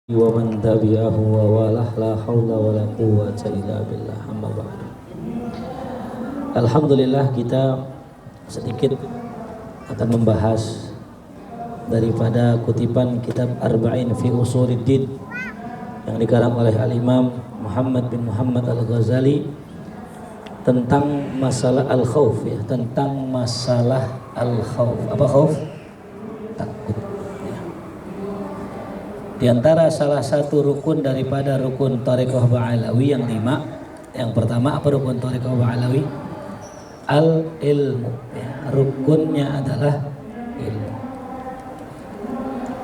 wa man tabi'ahu wa walah la haula wa la quwwata illa billah amma ba'du. Alhamdulillah, kita sedikit akan membahas daripada kutipan kitab Arba'in fi Usuluddin yang dikarang oleh Al-Imam Muhammad bin Muhammad Al-Ghazali tentang masalah al-khauf, ya, tentang masalah al-khauf. Apa khauf? Takut. Di antara salah satu rukun daripada rukun Thariqah Ba'alawi yang 5, yang pertama apa rukun Thariqah Ba'alawi? Al-ilmu, ya, rukunnya adalah ilmu.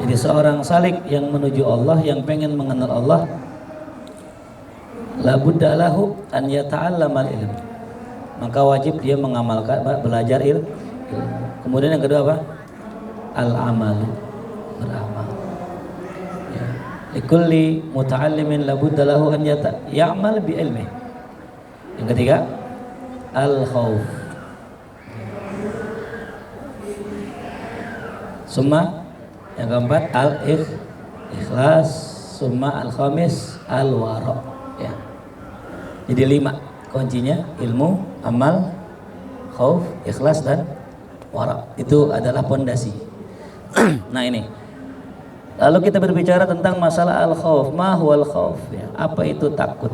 Jadi seorang salik yang menuju Allah, yang pengen mengenal Allah, la budda lahu an yata'allamal ilm, maka wajib dia mengamalkan, belajar ilmu. Kemudian yang kedua apa? Al-amalu, beramal. Likulli muta'allimin labudda lahu an ya'mal bi ilmi. Yang ketiga, al-khauf. Summa yang keempat, al-ikhlas. Summa al-khamis, al-wara', ya. Jadi 5 kuncinya: ilmu, amal, khauf, ikhlas, dan wara'. Itu adalah pondasi. Nah, ini lalu kita berbicara tentang masalah al-khauf. Ma huwal khauf? Ya, apa itu takut?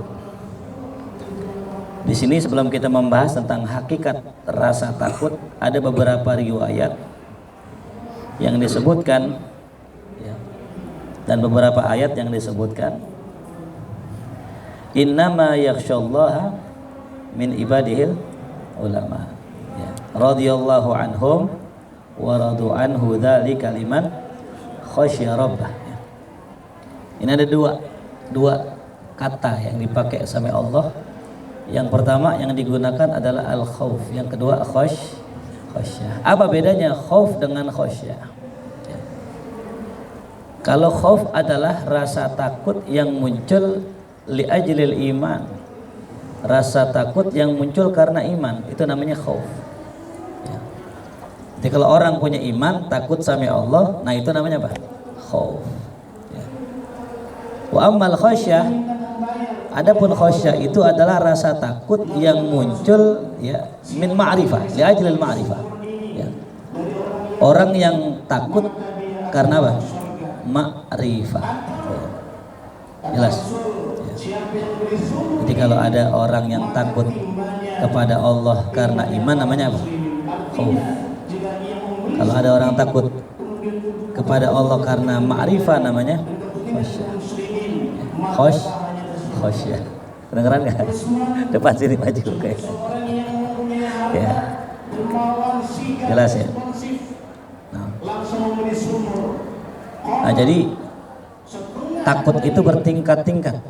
Di sini sebelum kita membahas tentang hakikat rasa takut, ada beberapa riwayat yang disebutkan, ya, dan beberapa ayat yang disebutkan. Innama yakhsyallaha min ibadihil ulama. Ya. Radhiyallahu anhum wa radu anhu dzalika liman khasya rabbah. Ini ada dua kata yang dipakai sama Allah. Yang pertama yang digunakan adalah al-khauf, yang kedua khasyah. Apa bedanya khauf dengan khasyah? Ya. Kalau khauf adalah rasa takut yang muncul li ajlil iman, rasa takut yang muncul karena iman, itu namanya khauf. Jadi kalau orang punya iman, takut sama Allah, nah itu namanya apa? Khauf. Ya. Wa ammal khasyah, adapun khasyah itu adalah rasa takut yang muncul, ya, min ma'rifah, li ajlil ma'rifah. Ya. Orang yang takut karena apa? Ma'rifah. Ya. Jelas. Ya. Jadi kalau ada orang yang takut kepada Allah karena iman, namanya apa? Khauf. Kalau ada orang takut kepada Allah karena ma'rifah, namanya khasyah. Kedengeran nggak? Depan sini maju kayak. Ya. Jelas ya. Nah, jadi takut itu bertingkat-tingkat.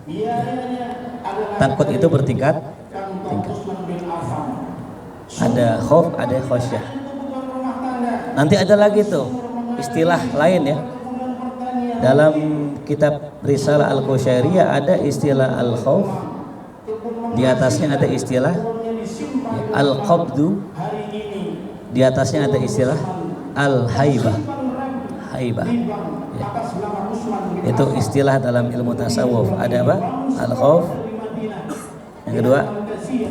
Takut itu bertingkat-tingkat. Ada khauf, ada khasyah. Nanti ada lagi tuh istilah lain, ya. Dalam kitab Risalah Al-Qushairiyah ada istilah al-khauf. Di atasnya ada istilah al-qabdu. Di atasnya ada istilah al-haibah. Haibah. Ya. Itu istilah dalam ilmu tasawuf. Ada apa? Al-khauf. Yang kedua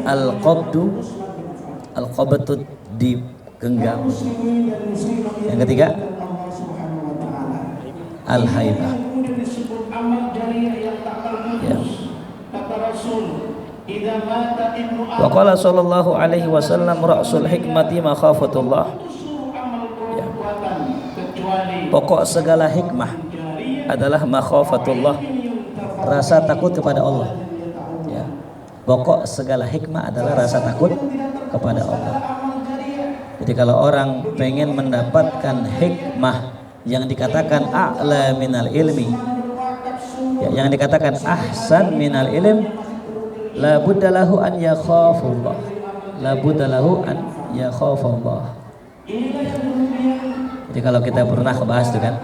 al-qabdu. Al-qabdu digenggam. Yang ketiga al-haibah. Ya. Wa qala sallallahu alaihi wasallam ra'sul hikmati makhafatullah. Ya. Pokok segala hikmah adalah makhafatullah, rasa takut kepada Allah. Ya. Pokok segala hikmah adalah rasa takut kepada Allah. Jadi kalau orang pengen mendapatkan hikmah yang dikatakan a'la minal ilmi, ya, yang dikatakan ahsan minal ilm, la budda lahu an yakhafullah. La budda lahu an yakhafullah. Jadi kalau kita pernah bahas itu kan,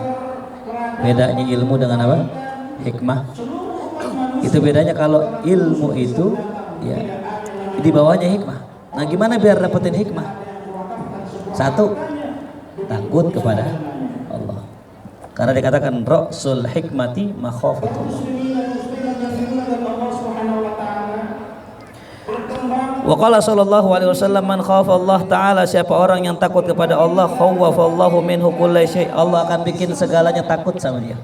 bedanya ilmu dengan apa? Hikmah. Itu bedanya. Kalau ilmu itu, ya, di bawahnya hikmah. Nah, gimana biar dapetin hikmah? Satu, takut kepada Allah. Karena dikatakan ra'sul hikmati makhafatullah. Wa qala sallallahu alaihi wasallam, man khafa Allah taala, siapa orang yang takut kepada Allah, khawwafallahu minhu kulli syai', Allah akan bikin segalanya takut sama dia.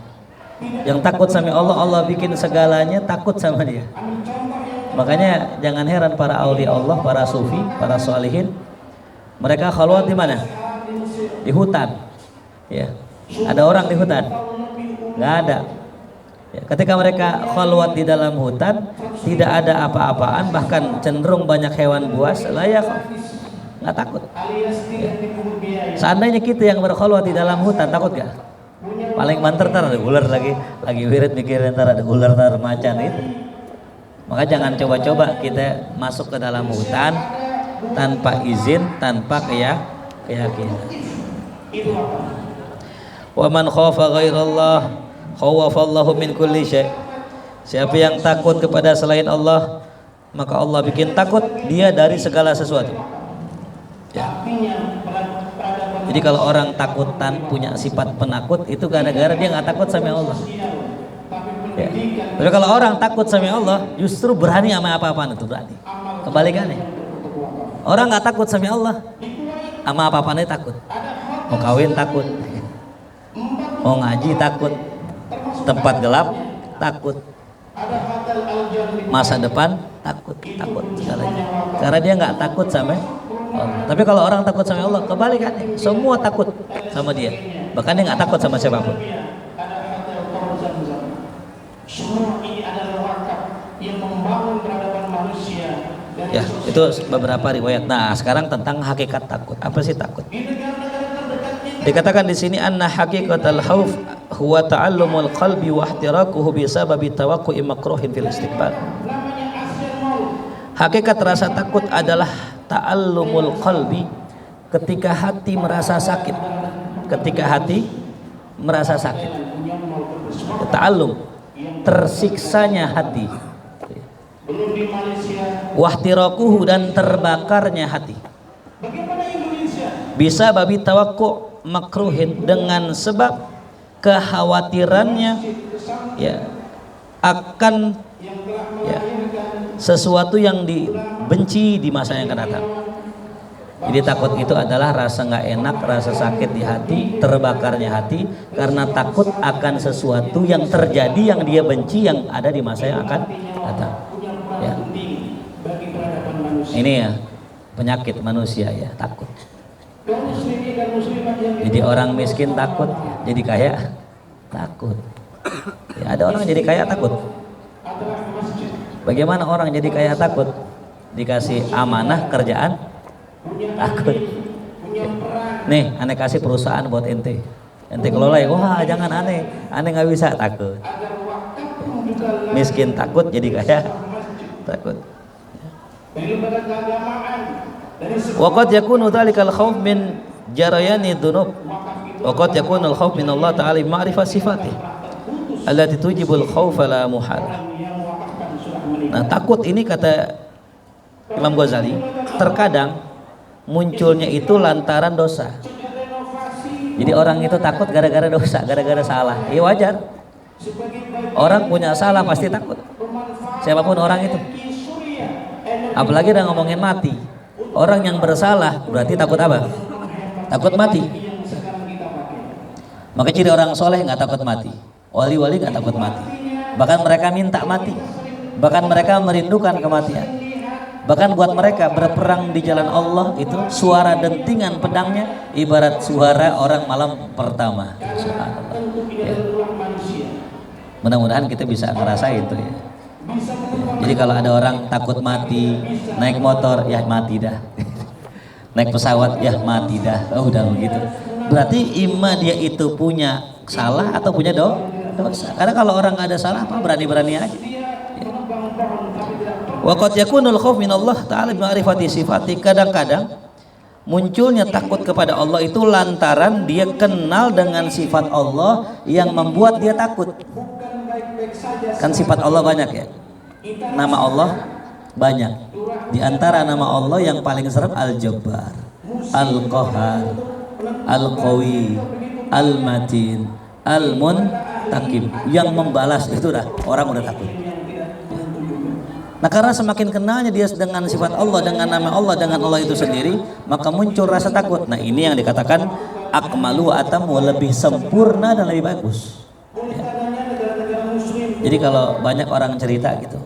Yang takut sama Allah, Allah bikin segalanya takut sama dia. Makanya jangan heran para aulia Allah, para sufi, para sholihin, mereka khalwat di mana? Di hutan. Ya. Ada orang di hutan? Nggak ada. Ya, ketika mereka khalwat di dalam hutan, tidak ada apa-apaan, bahkan cenderung banyak hewan buas, layak, nggak takut. Ya. Seandainya kita yang berkhalwat di dalam hutan, takut gak? Paling banter ntar ada ular lagi wirid mikirin ntar ada ular, ntar macan itu. Maka jangan coba-coba kita masuk ke dalam hutan tanpa izin, tanpa keyakinan. Wa man khafa ghairallah khawafallahu min kulli syai'. Siapa yang takut kepada selain Allah, maka Allah bikin takut dia dari segala sesuatu. Ya. Jadi kalau orang takutan punya sifat penakut, itu gara-gara dia nggak takut sama Allah. Ya. Tapi kalau orang takut sama Allah, justru berani sama apa-apaan, itu berani. Kebalikannya, orang nggak takut sama Allah, sama apa-apaan dia takut. Mau kawin takut, mau ngaji takut, tempat gelap takut, masa depan takut segalanya. Karena dia nggak takut sama Allah. Tapi kalau orang takut sama Allah, kebalikannya, semua takut sama dia. Bahkan dia nggak takut sama siapapun. Semua ini adalah wakaf yang membangun peradaban manusia. Ya, itu beberapa riwayat. Nah, sekarang tentang hakikat takut. Apa sih takut? Dikatakan di sini anna haqiqatal khauf huwa ta'allumul qalbi wa ihtiraquhu bi sababi tawaqqu'i makruhin fil istiqbal. Hakikat rasa takut adalah ta'allumul qalbi, ketika hati merasa sakit. Ketika hati merasa sakit. Ta'allum, tersiksanya hati. Wa ihtiraquhu, dan terbakarnya hati. Bisa babi tawaqqu'u makruhin, dengan sebab kekhawatirannya ya akan ya sesuatu yang dibenci di masa yang akan datang. Jadi takut itu adalah rasa nggak enak, rasa sakit di hati, terbakarnya hati karena takut akan sesuatu yang terjadi yang dia benci yang ada di masa yang akan datang. Ya. Ini ya penyakit manusia ya, takut. Jadi orang miskin takut, jadi kaya takut. Ya, ada orang jadi kaya takut. Bagaimana orang jadi kaya takut? Dikasih amanah kerjaan takut. Nih, aneh kasih perusahaan buat ente kelola ya, wah jangan aneh nggak bisa, takut. Miskin takut, jadi kaya takut. Waqad yakunu dzalikal khauf min jarayani dzunub. Waqad yakunu al-khauf min Allah ta'ala ma'rifat sifatih allati tujibul khaufa la muhala. Nah, takut ini kata Imam Ghazali terkadang munculnya itu lantaran dosa. Jadi orang itu takut gara-gara dosa, gara-gara salah. Ya wajar. Orang punya salah pasti takut. Siapapun orang itu. Apalagi udah ngomongin mati. Orang yang bersalah berarti takut apa? Takut mati. Maka ciri orang soleh nggak takut mati. Wali-wali nggak takut mati. Bahkan mereka minta mati. Bahkan mereka merindukan kematian. Bahkan buat mereka berperang di jalan Allah itu suara dentingan pedangnya ibarat suara orang malam pertama. Ya. Mudah-mudahan kita bisa ngerasain itu ya. Jadi kalau ada orang takut mati, naik motor ya mati dah. Naik pesawat ya mati dah. Oh, udah begitu. Berarti imma dia itu punya salah atau punya dosa. Karena kalau orang nggak ada salah apa berani-berani aja. Wa qad yakunul khauf min Allah ta'ala bi ma'rifati sifati. Kadang-kadang munculnya takut kepada Allah itu lantaran dia kenal dengan sifat Allah yang membuat dia takut. Kan sifat Allah banyak ya. Nama Allah banyak. Di antara nama Allah yang paling serem Al-Jabbar, Al-Qahar, Al-Qawi, Al-Matin, al-muntakim, yang membalas. Itu dah orang udah takut. Nah, karena semakin kenalnya dia dengan sifat Allah, dengan nama Allah, dengan Allah itu sendiri, maka muncul rasa takut. Nah, ini yang dikatakan akmalu atamu, lebih sempurna dan lebih bagus. Ya. Jadi kalau banyak orang cerita gitu,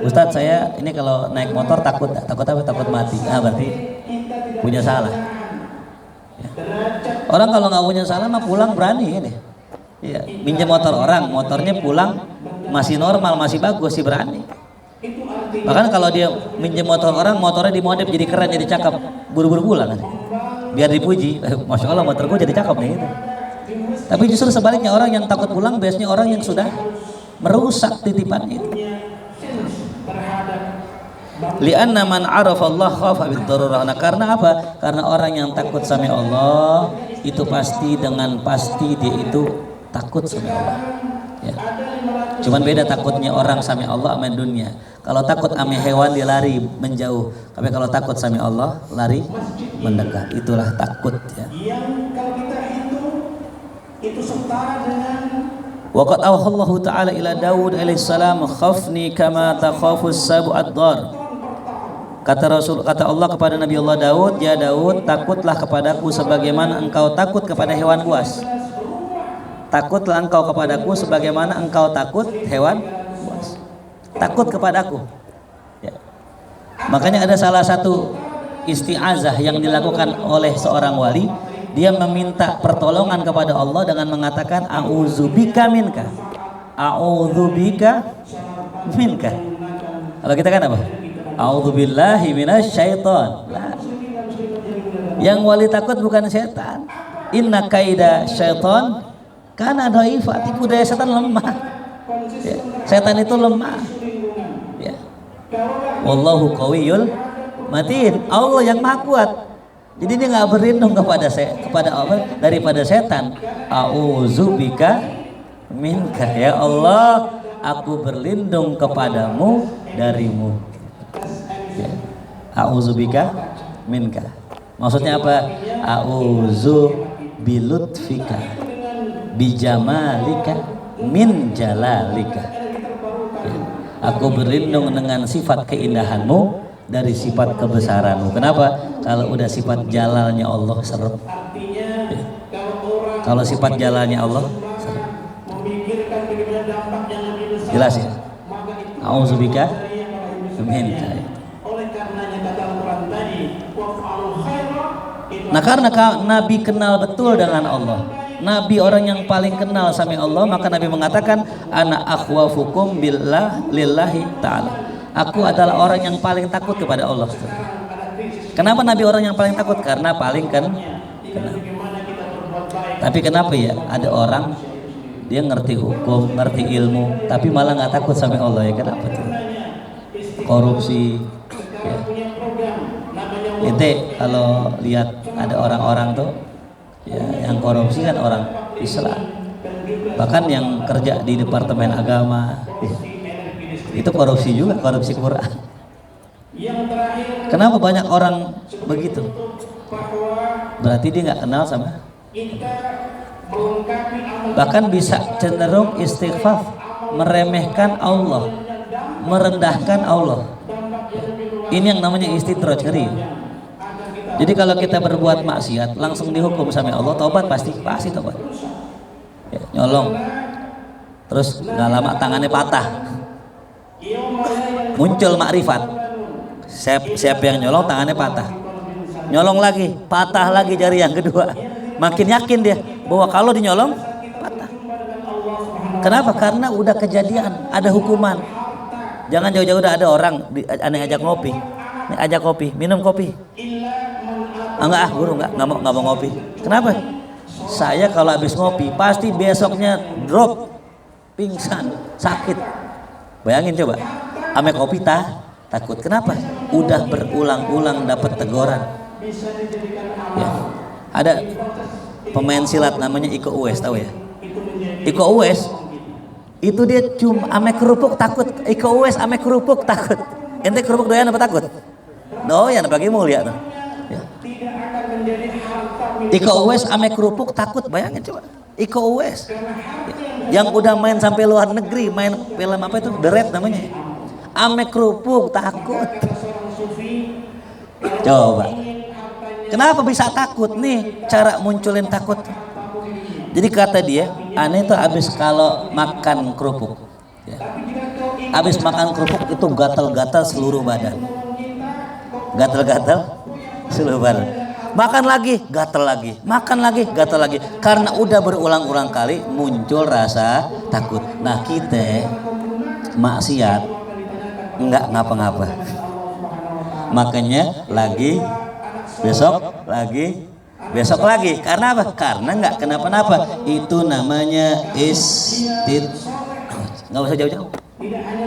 Ustadz saya ini kalau naik motor takut apa? Takut mati. Nah, berarti punya salah. Ya. Orang kalau nggak punya salah mah pulang berani ini. Ya, minjem motor orang, motornya pulang masih normal, masih bagus, sih berani. Bahkan kalau dia minjem motor orang, motornya dimodif jadi keren, jadi cakep, buru-buru pulang kan, biar dipuji. Masya Allah motor gue jadi cakep nih gitu. Tapi justru sebaliknya, orang yang takut pulang biasanya orang yang sudah merusak titipannya itu. Li'anna man arafa Allah khafa bid-darurah. Nah, karena apa? Karena orang yang takut sama Allah itu pasti dengan pasti dia itu takut sama Allah. Ya. Cuman beda takutnya orang sama Allah sama dunia. Kalau takut sama hewan dia lari menjauh, tapi kalau takut sama Allah lari mendekat. Itulah takut ya. Yang kalau kita itu setara dengan waqad awhallahu ta'ala ila Daud alaihissalam khafni kama takhafus sab'ad dar. Kata Allah kepada Nabi Allah Daud, ya Daud, takutlah kepadaku sebagaimana engkau takut kepada hewan buas. Takutlah engkau kepadaku sebagaimana engkau takut hewan buas. Takut kepadaku. Ya. Makanya ada salah satu isti'azah yang dilakukan oleh seorang wali. Dia meminta pertolongan kepada Allah dengan mengatakan a'udzubika minka. A'udzubika minka. Kalau kita kan apa? A'udzubillahi minasyaiton. Yang wali takut bukan setan. Inna kaida syaiton kana dhaifa. Tipu daya setan lemah. Ya. Setan itu lemah. Ya. Wallahu qawiyyul matin. Allah yang maha kuat. Jadi dia nggak berlindung kepada apa daripada setan. A'udzubika minka, ya Allah, aku berlindung kepadamu darimu. Ya. A'udzubika minka. Maksudnya apa? A'udzu bilutfika bijamalika min jalalika. Ya. Aku berlindung dengan sifat keindahanmu dari sifat kebesaranmu. Kenapa? Kalau udah sifat jalalnya Allah serem. Ya. Kalau sifat jalalnya Allah serem. Jelas ya? A'udzubika minka. Nah, karena Nabi kenal betul dengan Allah, Nabi orang yang paling kenal sama Allah, maka Nabi mengatakan ana akhwafukum billah lillahi ta'ala. Aku adalah orang yang paling takut kepada Allah. Kenapa Nabi orang yang paling takut? Karena paling kenal. Tapi kenapa ya ada orang dia ngerti hukum, ngerti ilmu, tapi malah nggak takut sama Allah, ya kenapa tuh? Korupsi. Ya. Itu kalau lihat ada orang-orang tuh, ya, yang korupsi kan orang Islam, bahkan yang kerja di Departemen Agama. Itu korupsi juga, korupsi Quran. Kenapa banyak orang begitu? Berarti dia nggak kenal sama. Bahkan bisa cenderung istighfar, meremehkan Allah, merendahkan Allah. Ini yang namanya istidraj, ngeri. Jadi kalau kita berbuat maksiat langsung dihukum sama Allah, taubat pasti taubat. Ya, nyolong, terus nggak lama tangannya patah. Muncul makrifat, siapa yang nyolong tangannya patah, nyolong lagi, patah lagi jari yang kedua, makin yakin dia bahwa kalau dinyolong patah. Kenapa? Karena udah kejadian, ada hukuman. Jangan jauh-jauh udah ada orang aneh ajak ngopi, nih ajak kopi, minum kopi, enggak guru enggak mau ngopi. Kenapa? Saya kalau habis ngopi pasti besoknya drop, pingsan, sakit. Bayangin coba, ame kopi takut. Kenapa? Udah berulang-ulang dapat teguran. Ya. Ada pemain silat namanya Iko Uwais, tahu ya? Iko Uwais itu dia cuma ame kerupuk takut. Iko Uwais ame kerupuk takut. Ente kerupuk doyan apa takut? Doyan bagi mulia tuh. Ya. Iko Uwais ame kerupuk takut, bayangin coba. Iko Uwais yang udah main sampai luar negeri, main film apa itu, The Red namanya, ame kerupuk takut. Coba kenapa bisa takut nih, cara munculin takut. Jadi kata dia, aneh tuh abis kalau makan kerupuk ya, abis makan kerupuk itu gatal-gatal seluruh badan, gatal-gatal seluruh badan. Makan lagi, gatal lagi, makan lagi, gatal lagi. Karena udah berulang-ulang kali muncul rasa takut. Nah kita maksiat enggak ngapa-ngapa. Makanya lagi, besok lagi, besok lagi. Karena apa? Karena enggak kenapa-napa. Itu namanya istidraj. Enggak usah jauh-jauh.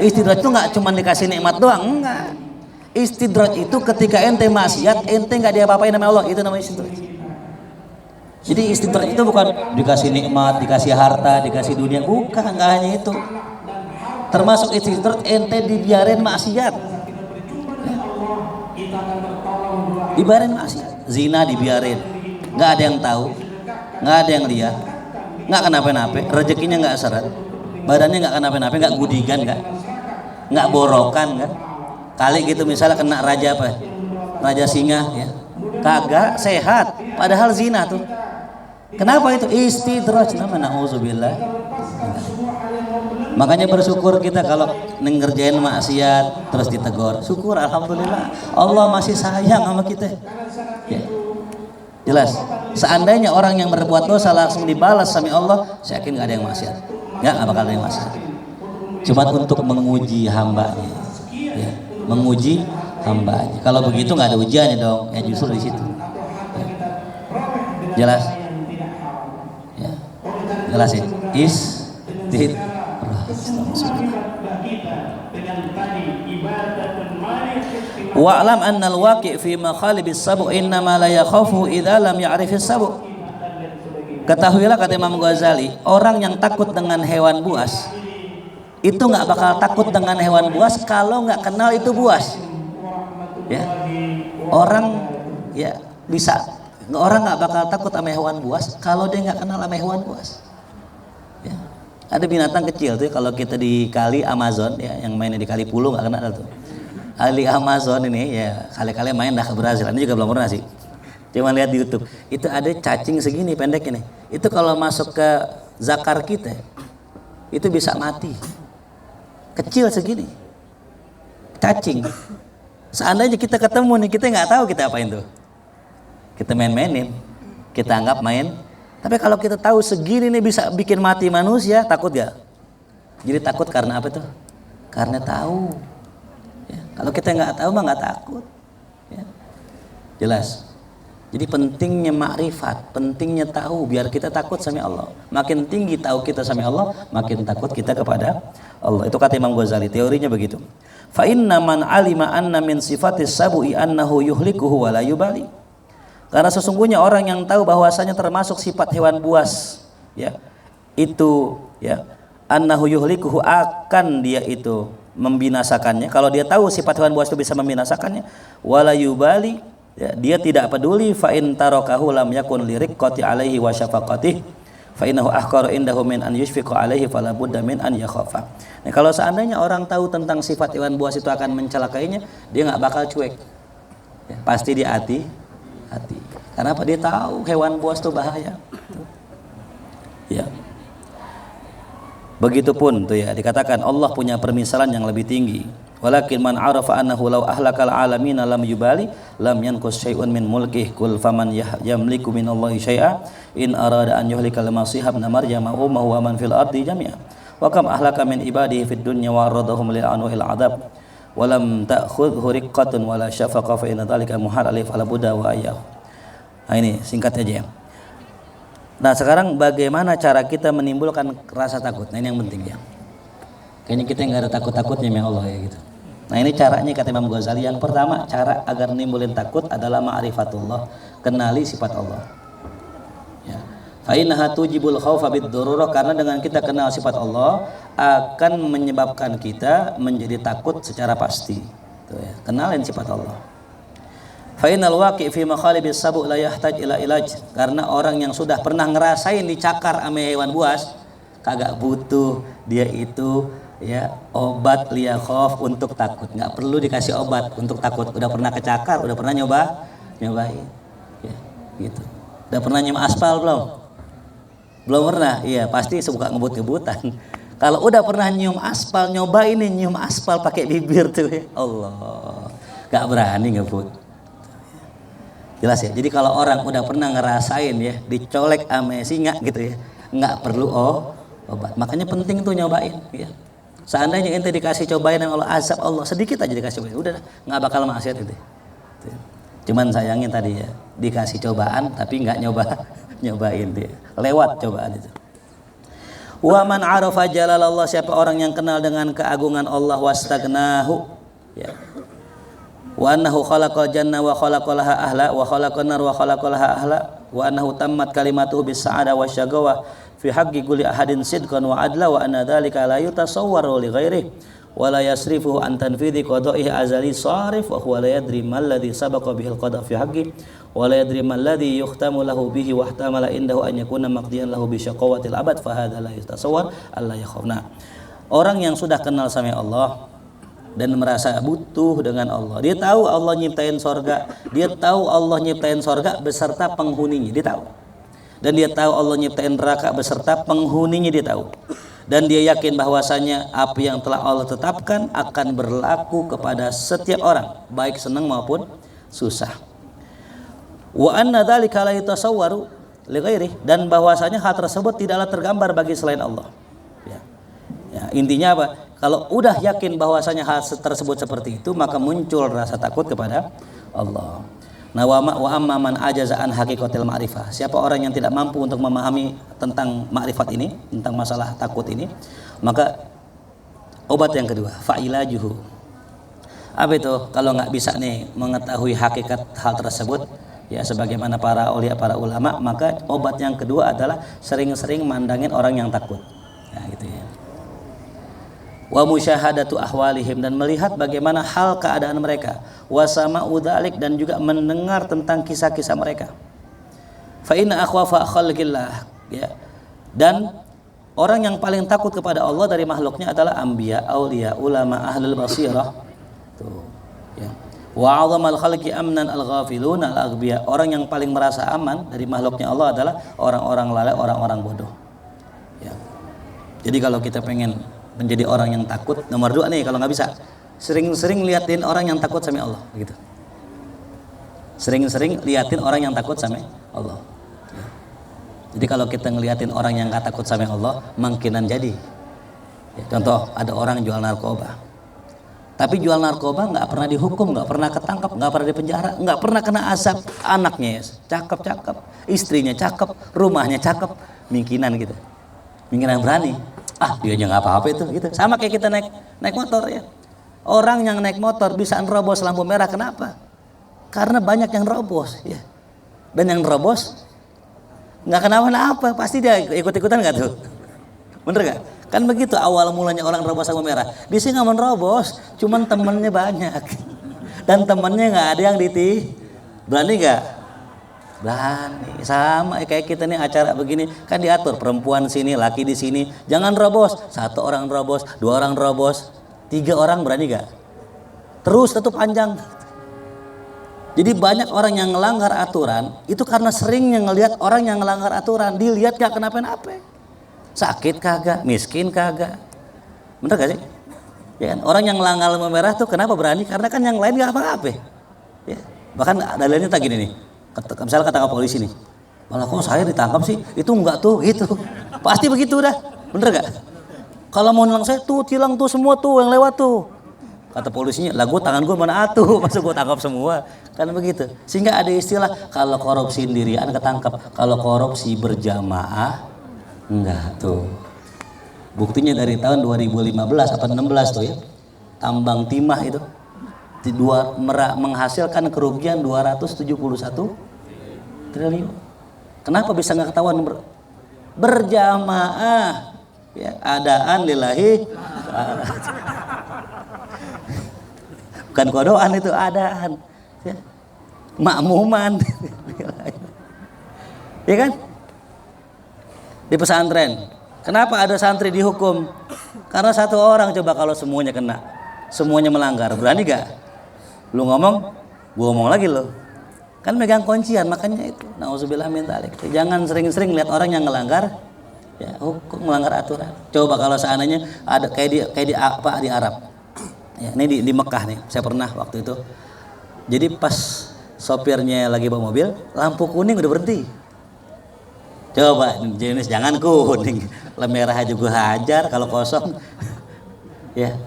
Istidraj itu enggak cuma dikasih nikmat doang, enggak. Istidraj itu ketika ente maksiat, ente nggak diapa-apain sama Allah, itu namanya istidraj. Jadi istidraj itu bukan dikasih nikmat, dikasih harta, dikasih dunia, bukan, nggak hanya itu. Termasuk istidraj ente dibiarin maksiat, dibiarin maksiat, zina dibiarin, nggak ada yang tahu, nggak ada yang lihat, nggak kenapa-napa, rezekinya nggak seret, badannya nggak kenapa-napa, nggak gudigan, nggak borokan, kan? Kali gitu misalnya kena raja apa? Raja singa ya. Kagak sehat, padahal zina tuh. Kenapa itu? Istidraj namanya, nauzubillah. Makanya bersyukur kita kalau ngerjain maksiat terus ditegur. Syukur, alhamdulillah. Allah masih sayang sama kita. Ya. Jelas. Seandainya orang yang berbuat dosa langsung dibalas sama Allah, saya yakin nggak ada yang maksiat. Nggak bakal ada yang maksiat. Cuma untuk menguji hambanya. Ya. Menguji hambanya. Kalau begitu nggak ada ujiannya dong, ya justru di situ. Ya. Jelas, ya. Jelas ya. Wa'lam annal waqi' fi makhalibis sabu innama la yakhafu idza lam ya'rifis sabu. Ketahuilah, kata Imam Ghazali, orang yang takut dengan hewan buas itu nggak bakal takut dengan hewan buas kalau nggak kenal itu buas. Ya, orang ya bisa, orang nggak bakal takut sama hewan buas kalau dia nggak kenal sama hewan buas. Ya. Ada binatang kecil tuh kalau kita di kali Amazon ya, yang mainnya di kali Pulu nggak kenal tuh. Kali Amazon ini ya kali-kali main dah ke Brazil. Ini juga belum pernah sih. Cuma lihat di YouTube. Itu ada cacing segini pendek ini. Itu kalau masuk ke zakar kita itu bisa mati. Kecil segini, cacing. Seandainya kita ketemu nih, kita nggak tahu kita apain tuh. Kita main-mainin, kita anggap main. Tapi kalau kita tahu segini nih bisa bikin mati manusia, takut gak? Jadi takut karena apa tuh? Karena tahu. Ya, kalau kita nggak tahu mah nggak takut. Ya. Jelas. Jadi pentingnya makrifat, pentingnya tahu biar kita takut sama Allah. Makin tinggi tahu kita sama Allah, makin takut kita kepada Allah. Itu kata Imam Ghazali, teorinya begitu. Fa inna man alima anna min sifatis sabu'i annahu yuhlikuhu wa la yubali. Karena sesungguhnya orang yang tahu bahwasanya termasuk sifat hewan buas, ya, itu ya, annahu yuhlikuhu, akan dia itu membinasakannya. Kalau dia tahu sifat hewan buas itu bisa membinasakannya, wa la yubali, ya, dia tidak peduli. Fa in tarakahu lam yakun liriqqati alaihi wa syafaqatih fa innahu ahqaru indahu min an yushfiqa alaihi fala budda min an yakhafa. Nah, kalau seandainya orang tahu tentang sifat hewan buas itu akan mencelakainya, dia nggak bakal cuek. Ya, pasti dia hati. Kenapa? Dia tahu hewan buas itu bahaya. Ya. Begitupun tuh ya, dikatakan Allah punya permisalan yang lebih tinggi. Walakin man arafa annahu law ahlakal alamin lam yubali lam yanqus syai'un min mulkih kul faman yamliku minallahi syai'a in arada an yuhlikal masihab namarja ma umma wa man fil ardi jami'a wa kam ahlaka min ibadihi fid dunya wa aradahum lil anwa'il adab wa lam ta'khudhu riqqatun wala syafaqa fa inna dhalika muhal alif ala buddha wa ayyah. Nah, ini singkat aja ya. Nah, sekarang bagaimana cara kita menimbulkan rasa takut? Nah, ini yang penting ya. Kayaknya kita nggak ada takut-takutnya ya Allah ya gitu. Nah, ini caranya kata Imam Ghazali. Yang pertama, cara agar nimbulin takut adalah ma'rifatullah, kenali sifat Allah. Ya. Fa innaha tujibul khaufa bid-dururah, karena dengan kita kenal sifat Allah akan menyebabkan kita menjadi takut secara pasti. Tuh ya, kenalin sifat Allah. Fa innal waqi' fi makhalibis sabu la yahtaj ila ilaj. Karena orang yang sudah pernah ngerasain dicakar ame hewan buas kagak butuh dia itu ya obat liyakhaf untuk takut. Nggak perlu dikasih obat untuk takut. Udah pernah kecakar, udah pernah nyobain. Ya, gitu. Udah pernah nyium aspal belum? Belum pernah. Iya, pasti suka ngebut-ngebutan. Kalau udah pernah nyium aspal, nyobain nih nyium aspal pakai bibir tuh ya. Allah. Nggak berani ngebut. Jelas ya. Jadi kalau orang udah pernah ngerasain ya dicolek ame singa gitu ya, nggak perlu obat. Makanya penting tuh nyobain ya. Seandainya ente dikasih cobain yang Allah azab Allah sedikit aja dikasih cobain, udah nggak bakal maksiat itu. Cuman sayangnya tadi ya dikasih cobaan tapi nggak nyobain dia. Lewat cobaan itu. Wa man arafa jalalallah, siapa orang yang kenal dengan keagungan Allah wastagnahu ya. Wa annahu khalaqal janna wa khalaqalaha ahla wa khalaqan nar wa khalaqalaha ahla wa annahu tammat kalimatuhu bis sa'ada wasyaqawa fi haqqi kulli ahadin sidqan wa adla wa anna dzalika la yutasawwaru li ghairihi wa la yasrifuhu an tanfidhi qada'ihi azali sarif wa huwa la yadri mal ladzi sabaqa bihi al qada' fi haqqi wa la yadri mal ladzi yuhtamu lahu bihi wa ihtamala indahu an yakuna maqdiyan lahu bi syaqawatil abad fa hadza la yutasawwar alla yakhafna. Orang yang sudah kenal sama Allah dan merasa butuh dengan Allah, dia tahu Allah nyiptain sorga, dia tahu Allah nyiptain sorga beserta penghuninya, dia tahu. Dan dia tahu Allah nyiptain neraka beserta penghuninya, dia tahu. Dan dia yakin bahwasanya apa yang telah Allah tetapkan akan berlaku kepada setiap orang, baik senang maupun susah. Wa anna dzalika la yatasawwaru li ghairihi, dan bahwasanya hal tersebut tidaklah tergambar bagi selain Allah. Ya, intinya apa? Kalau udah yakin bahwasanya hal tersebut seperti itu, maka muncul rasa takut kepada Allah. Nah, wa amma man ajaza an haqiqatil ma'rifah. Siapa orang yang tidak mampu untuk memahami tentang ma'rifat ini, tentang masalah takut ini, maka obat yang kedua, fa'ilajuhu. Apa itu? Kalau nggak bisa nih mengetahui hakikat hal tersebut, ya sebagaimana para aulia, para ulama, maka obat yang kedua adalah sering-sering mandangin orang yang takut. Nah, gitu ya. Wa musyahadatu ahwalihim, dan melihat bagaimana hal keadaan mereka, wa sama'u dzalik, dan juga mendengar tentang kisah-kisah mereka. Fa inna akhwafa khalqillah ya. Dan orang yang paling takut kepada Allah dari makhluknya adalah anbiya, aulia, ulama, ahlul basirah. Tuh ya. Wa 'azamal khalqi amnan al-ghafilun al-aghbiya. Orang yang paling merasa aman dari makhluknya Allah adalah orang-orang lalai, orang-orang bodoh. Ya. Jadi kalau kita pengen menjadi orang yang takut, nomor 2 nih, kalau nggak bisa sering-sering liatin orang yang takut sama Allah, begitu. Sering-sering liatin orang yang takut sama Allah. Jadi kalau kita ngeliatin orang yang nggak takut sama Allah, mungkinan jadi. Ya, contoh, ada orang jual narkoba, tapi jual narkoba nggak pernah dihukum, nggak pernah ketangkap, nggak pernah dipenjara, nggak pernah kena azab. Anaknya cakep-cakep, istrinya cakep, rumahnya cakep, mungkinan gitu, mungkinan berani. Dia aja nggak apa-apa itu, gitu. Sama kayak kita naik motor ya. Orang yang naik motor bisa nerobos lampu merah, kenapa? Karena banyak yang nerobos ya. Dan yang nerobos nggak kenapa-napa, pasti dia ikut-ikutan nggak tuh? Bener nggak? Kan begitu awal mulanya orang nerobos lampu merah. Dia sih nggak menerobos, cuman temennya banyak. Dan temennya nggak ada yang berani nggak? Berani. Sama kayak kita nih acara begini kan diatur, perempuan sini, laki di sini, jangan robos. 1 orang robos, 2 orang robos, 3 orang berani gak? Terus tetap panjang. Jadi banyak orang yang ngelanggar aturan itu karena seringnya ngelihat orang yang ngelanggar aturan, dilihat gak kenapa-napa, sakit kagak, miskin kagak, bener gak sih? Ya kan? Orang yang ngelanggar lampu merah tuh kenapa berani? Karena kan yang lain gak apa-apa. Ya. Bahkan dalilnya tak gini nih. Misalnya kata polisi nih, malah kok saya ditangkap sih, itu enggak tuh gitu, pasti begitu dah, bener gak? Kalau mau nilang saya tuh tilang tuh semua tuh yang lewat tuh, kata polisinya, lah tangan gue mana atuh, masa gue tangkap semua, kan begitu. Sehingga ada istilah, kalau korupsi sendirian ketangkap, kalau korupsi berjamaah enggak tuh. Buktinya dari tahun 2015 atau 16 tuh ya, tambang timah itu menghasilkan kerugian 271 triliun. Kenapa bisa nggak ketahuan? Berjamaah ya, adaan lillahi, bukan kodoan itu, adaan ya. makmuman. Ya kan? Di pesantren. Kenapa ada santri dihukum? Karena satu orang, coba kalau semuanya kena, semuanya melanggar, berani gak? Lu ngomong, gua ngomong lagi lo. Kan megang kuncian, makanya itu. Nauzubillah min dzalik. Jangan sering-sering lihat orang yang ngelanggar ya hukum, melanggar aturan. Coba kalau seandainya ada kayak di Arab. Ya, ini di Mekah nih. Saya pernah waktu itu. Jadi pas sopirnya lagi bawa mobil, lampu kuning udah berhenti. Coba jenis jangan kuning, merah juga hajar kalau kosong. Ya.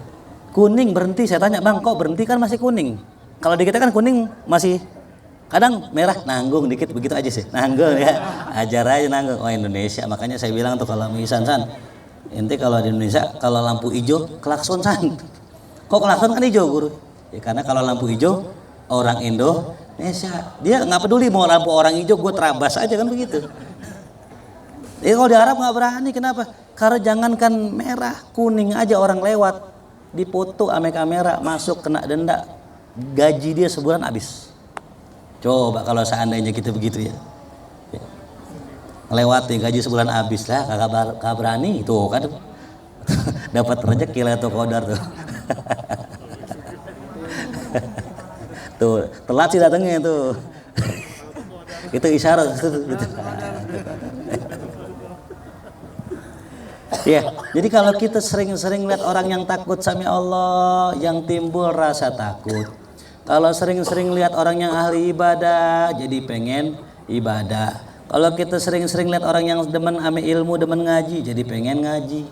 Kuning berhenti, saya tanya, "Bang, kok berhenti? Kan masih kuning." Kalau di kita kan kuning masih kadang merah, nanggung dikit begitu aja sih. Nanggung ya. Ajar aja nanggung. Oh, Indonesia, makanya saya bilang tuh kalau misan san. Ente kalau di Indonesia kalau lampu hijau klakson san. Kok klakson kan hijau, Guru? Ya karena kalau lampu hijau orang Indonesia, dia nggak peduli mau lampu orang hijau, gue terabas aja kan begitu. Kalau di Arab nggak berani, kenapa? Karena jangankan merah, kuning aja orang lewat dipoto ame kamera masuk kena denda, gaji dia sebulan habis. Coba kalau seandainya kita begitu ya, lewati gaji sebulan habis lah, kagak berani itu kan. Dapat rezeki lah tuh kodar tuh. Tuh telat sih datangnya tuh. Itu isyarat gitu. Ya, jadi kalau kita sering-sering lihat orang yang takut sama Allah, yang timbul rasa takut. Kalau sering-sering lihat orang yang ahli ibadah, jadi pengen ibadah. Kalau kita sering-sering lihat orang yang demen ame ilmu, demen ngaji, jadi pengen ngaji.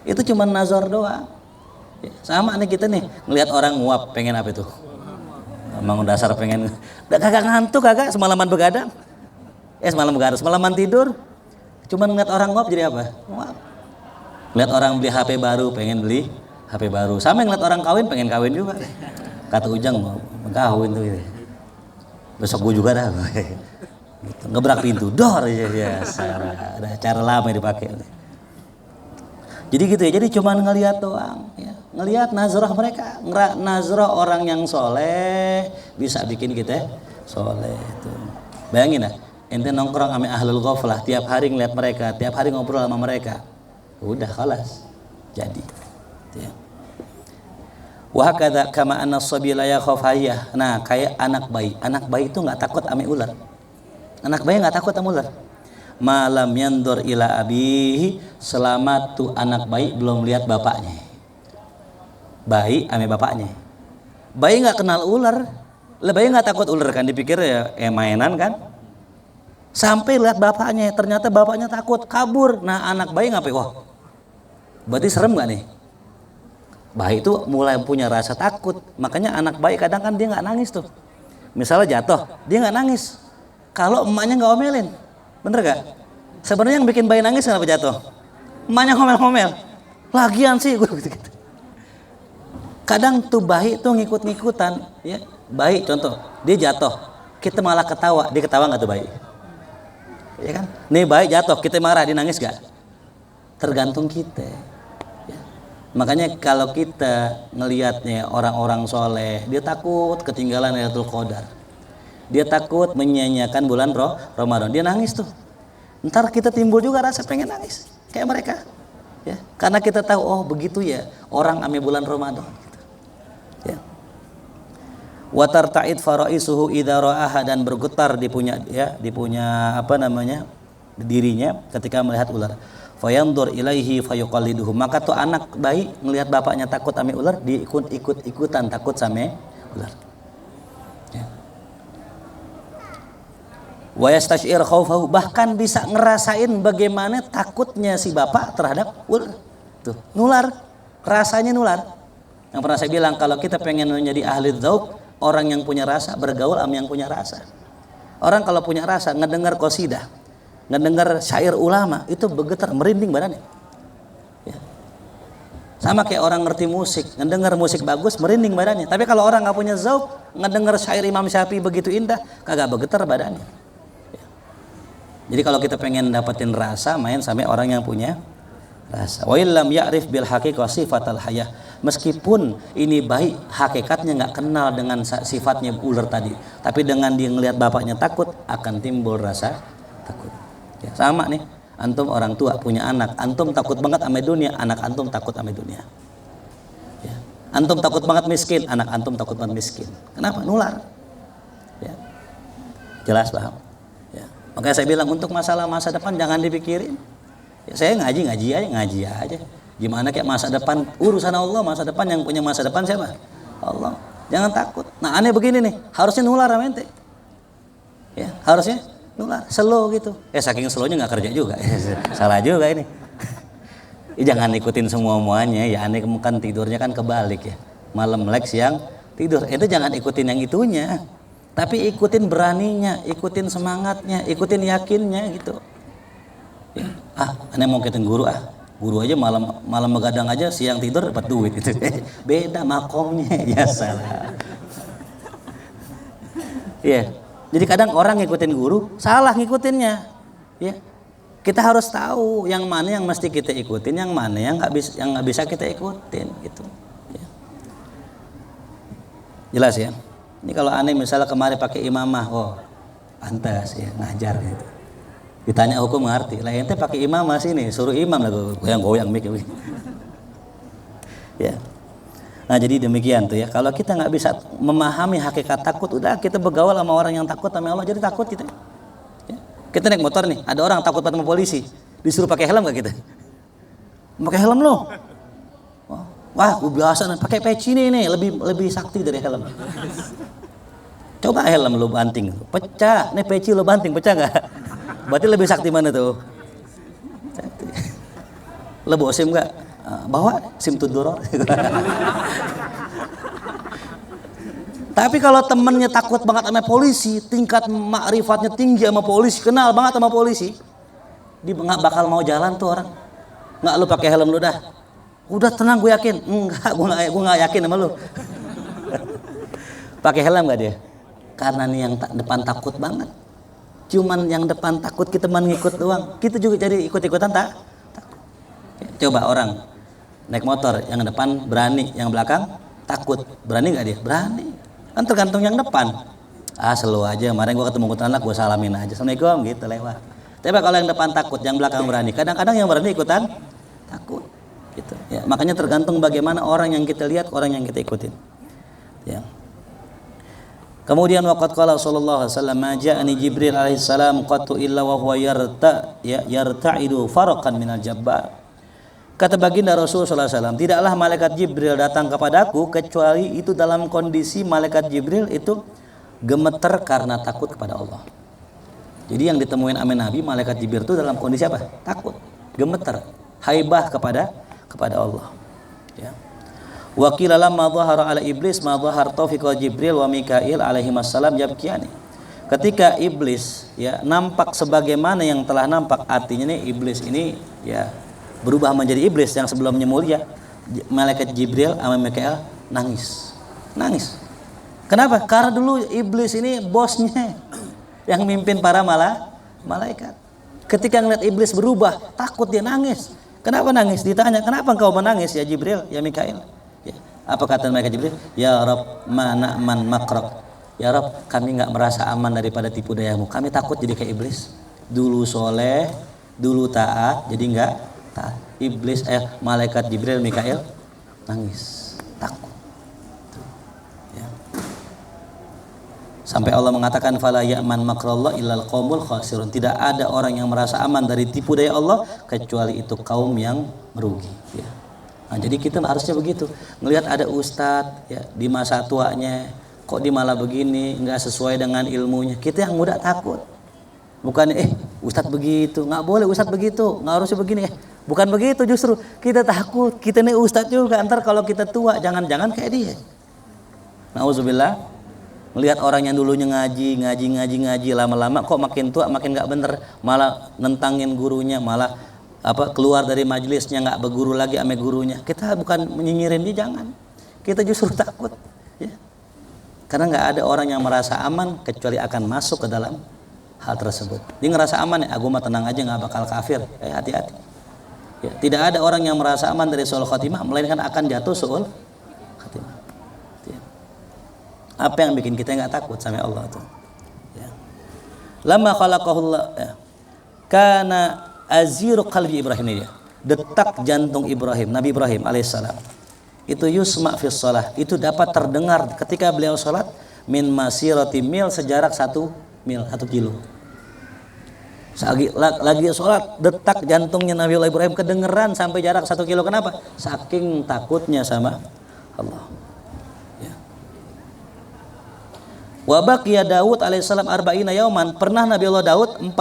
Itu cuma nazar doang. Ya, sama nih kita nih, ngelihat orang nguap, pengen apa itu? Emang dasar pengen, kagak ngantuk kagak, semalaman begadang. Semalaman tidur. Cuman ngeliat orang nguap jadi apa? Nguap. Ngeliat orang beli HP baru, pengen beli HP baru. Sama ngeliat orang kawin, pengen kawin juga. Kata Ujang mau kawin tuh. Gitu. Besok gue juga dah. Gitu. Ngebrak pintu, dor ya. Ada cara lama dipakai. Jadi gitu ya. Jadi cuman ngeliat doang. Ya. Ngeliat nazarah mereka, nazarah orang yang soleh bisa bikin kita soleh. Itu. Bayangin lah. Ente nongkrong sama ahlul ghaflah, tiap hari ngeliat mereka, tiap hari ngobrol sama mereka, udah khalas jadi. Wa hakadha kama anna as-sabila yakhaf hayyah. Nah, kayak anak bayi itu nggak takut sama ular. Anak bayi nggak takut sama ular. Malam yandur ila abihi, selama tuh anak bayi belum lihat bapaknya. Bayi sama bapaknya. Bayi nggak kenal ular, bayi nggak takut ular kan, dipikir ya mainan kan. Sampai lihat bapaknya, ternyata bapaknya takut, kabur. Nah anak bayi ngapain? Wah, berarti serem gak nih? Bayi itu mulai punya rasa takut. Makanya anak bayi kadang kan dia gak nangis tuh. Misalnya jatuh, dia gak nangis. Kalau emaknya gak omelin, bener gak? Sebenarnya yang bikin bayi nangis kenapa jatuh? Emaknya ngomel-ngomel. Lagian sih gue gitu. Kadang tuh bayi tuh ngikut-ngikutan. Ya, bayi contoh, dia jatuh, kita malah ketawa, dia ketawa gak tuh bayi? Ya kan? Nih bayi jatuh, kita marah, dia nangis gak? Tergantung kita. Ya. Makanya kalau kita ngelihatnya orang-orang soleh, dia takut ketinggalan Lailatul Qadar. Dia takut menyia-nyiakan bulan Ramadan. Dia nangis tuh. Ntar kita timbul juga rasa pengen nangis kayak mereka. Ya. Karena kita tahu, oh begitu ya orang ame bulan Ramadan. Gitu. Ya. Watarta'id faraisuhu idza ra'aha, dan bergetar di punya dirinya ketika melihat ular. Fayandur ilaihi fayuqalliduhu, maka tuh anak bayi melihat bapaknya takut sama ular, ikut-ikutan takut sama ular. Ya. Wa yastash'ir khaufahu, bahkan bisa ngerasain bagaimana takutnya si bapak terhadap ular. Tuh, nular, rasanya nular. Yang pernah saya bilang, kalau kita pengen menjadi ahli dzauq, orang yang punya rasa bergaul sama yang punya rasa. Orang kalau punya rasa, ngedengar qasidah, ngedengar syair ulama, itu bergetar, merinding badannya. Ya. Sama kayak orang ngerti musik, ngedengar musik bagus, merinding badannya. Tapi kalau orang nggak punya zauq, ngedengar syair Imam Syafi'i begitu indah, kagak bergetar badannya. Ya. Jadi kalau kita pengen dapetin rasa, main sama orang yang punya rasa. Wa illam ya'rif bil haqiqah sifatal hayah. Meskipun ini baik, hakikatnya nggak kenal dengan sifatnya ular tadi, tapi dengan dia ngelihat bapaknya takut akan timbul rasa takut. Ya, sama nih, antum orang tua punya anak, antum takut banget sama dunia, anak antum takut sama dunia. Ya. Antum takut banget miskin, anak antum takut banget miskin. Kenapa? Nular. Ya. Jelas paham? Ya. Makanya saya bilang untuk masalah masa depan jangan dipikirin. Ya, saya ngaji aja. Gimana kayak masa depan, urusan Allah, masa depan yang punya masa depan siapa? Allah. Jangan takut. Nah, aneh begini nih, harusnya nular amente. Ya, harusnya nular, slow gitu. Saking slownya nggak kerja juga. Salah juga ini. Jangan ikutin semuanya ya, aneh kan tidurnya kan kebalik ya. Malam melek, siang tidur. Itu jangan ikutin yang itunya. Tapi ikutin beraninya, ikutin semangatnya, ikutin yakinnya gitu. Ya. Aneh mau ikutin guru Guru aja malam begadang aja, siang tidur dapat duit gitu. Beda makomnya. Ya salah. Ya. Jadi kadang orang ngikutin guru salah ngikutinnya. Ya. Kita harus tahu yang mana yang mesti kita ikutin, yang mana yang nggak bisa kita ikutin gitu. Ya. Jelas ya. Ini kalau aneh misalnya kemarin pakai imamah, pantas ya ngajar gitu. Ditanya hukum ngerti, lah ente pakai imamah sini, suruh imam lah goyang-goyang mikir. Ya. Nah jadi demikian tuh ya. Kalau kita nggak bisa memahami hakikat takut, udah kita bergaul sama orang yang takut sama Allah, jadi takut kita. Ya. Kita naik motor nih, ada orang takut sama polisi, disuruh pakai helm nggak kita? Pakai helm loh. Wah, biasa pakai peci nih lebih sakti dari helm. Coba helm lo banting, pecah. Nih peci lo banting, pecah nggak? Berarti lebih sakti mana tuh? Sakti. Lo bawa SIM nggak? Bawa SIM Tudoro. Tapi kalau temennya takut banget sama polisi, tingkat makrifatnya tinggi sama polisi, kenal banget sama polisi, dia nggak bakal mau jalan tuh orang. Nggak, lu pakai helm lu dah. Udah tenang, gue yakin. Enggak, gue nggak yakin sama lu. Pakai helm nggak dia? Karena nih yang depan takut banget. Cuman yang depan takut, kita ngikut doang. Kita juga jadi ikut-ikutan takut. Coba orang naik motor, yang depan berani, yang belakang takut. Berani nggak dia? Berani. Kan tergantung yang depan. Slow aja. Kemarin gue ketemu anak, gue salamin aja. Assalamualaikum gitu lewat. Tapi kalau yang depan takut, yang belakang berani. Kadang-kadang yang berani ikutan takut. Gitu. Ya, makanya tergantung bagaimana orang yang kita lihat, orang yang kita ikutin. Ya. Kemudian waqad qala sallallahu alaihi wasallam ma ja'ani Jibril alaihi salam qattu illa wa huwa yarta'idu farqan minal jabbar. Kata baginda Rasul sallallahu alaihi wasallam, tidaklah malaikat Jibril datang kepadaku kecuali itu dalam kondisi malaikat Jibril itu gemeter karena takut kepada Allah. Jadi yang ditemuin sama Nabi, malaikat Jibril itu dalam kondisi apa? Takut, gemeter, haibah kepada Allah. Ya. Wa qila lamma dhahara ala iblis ma dhahar taufiqa Jibril wa Mikail alaihi wassalam yabkiyani. Ketika iblis ya nampak sebagaimana yang telah nampak, artinya nih iblis ini ya berubah menjadi iblis yang sebelumnya mulia, malaikat Jibril sama Mikail nangis. Kenapa? Karena dulu iblis ini bosnya yang mimpin para malaikat. Ketika ngeliat iblis berubah, takut, dia nangis. Kenapa nangis? Ditanya, kenapa engkau menangis ya Jibril, ya Mikail? Ya. Apa kata mereka Jibril? Ya Rabb, mana man makrak. Ya Rabb, kami nggak merasa aman daripada tipu dayamu. Kami takut jadi kayak iblis. Dulu soleh, dulu taat, jadi nggak taat. Iblis, malaikat Jibril, Mikail nangis, takut. Ya. Sampai Allah mengatakan fala ya'man makrallah illal qaumul khasirun. Tidak ada orang yang merasa aman dari tipu daya Allah kecuali itu kaum yang merugi. Ya. Nah, jadi kita harusnya begitu. Ngelihat ada ustadz ya di masa tuanya, kok dia malah begini, nggak sesuai dengan ilmunya. Kita yang muda takut. Bukan ustadz begitu, nggak boleh ustadz begitu, nggak harusnya begini. Bukan begitu, justru kita takut. Kita nih ustadz juga. Ntar kalau kita tua, jangan-jangan kayak dia. Nauzubillah. Melihat orang yang dulunya ngaji, lama-lama kok makin tua, makin nggak bener, malah nentangin gurunya, malah keluar dari majelisnya, nggak berguru lagi sama gurunya. Kita bukan menyinyirin dia, jangan. Kita justru takut, ya. Karena nggak ada orang yang merasa aman kecuali akan masuk ke dalam hal tersebut. Dia ngerasa aman ya, aku mah tenang aja, nggak bakal kafir. Hati-hati. Ya, tidak ada orang yang merasa aman dari suul khatimah melainkan akan jatuh suul khatimah. Ya. Apa yang bikin kita nggak takut sama Allah itu? Ya. Lama khalaqahullah ya. Kana aziru qalbi Ibrahim ya. Detak jantung Ibrahim, Nabi Ibrahim alaihissalam. Itu yusma fi shalah, itu dapat terdengar ketika beliau salat min masirati mil, sejarak 1 mil, 1 kilo. Lagi sholat, detak jantungnya Nabi Ibrahim kedengeran sampai jarak 1 kilo. Kenapa? Saking takutnya sama Allah. Ya. Wa baqiya Daud alaihissalam arba'ina yauman, pernah Nabi Allah Daud 40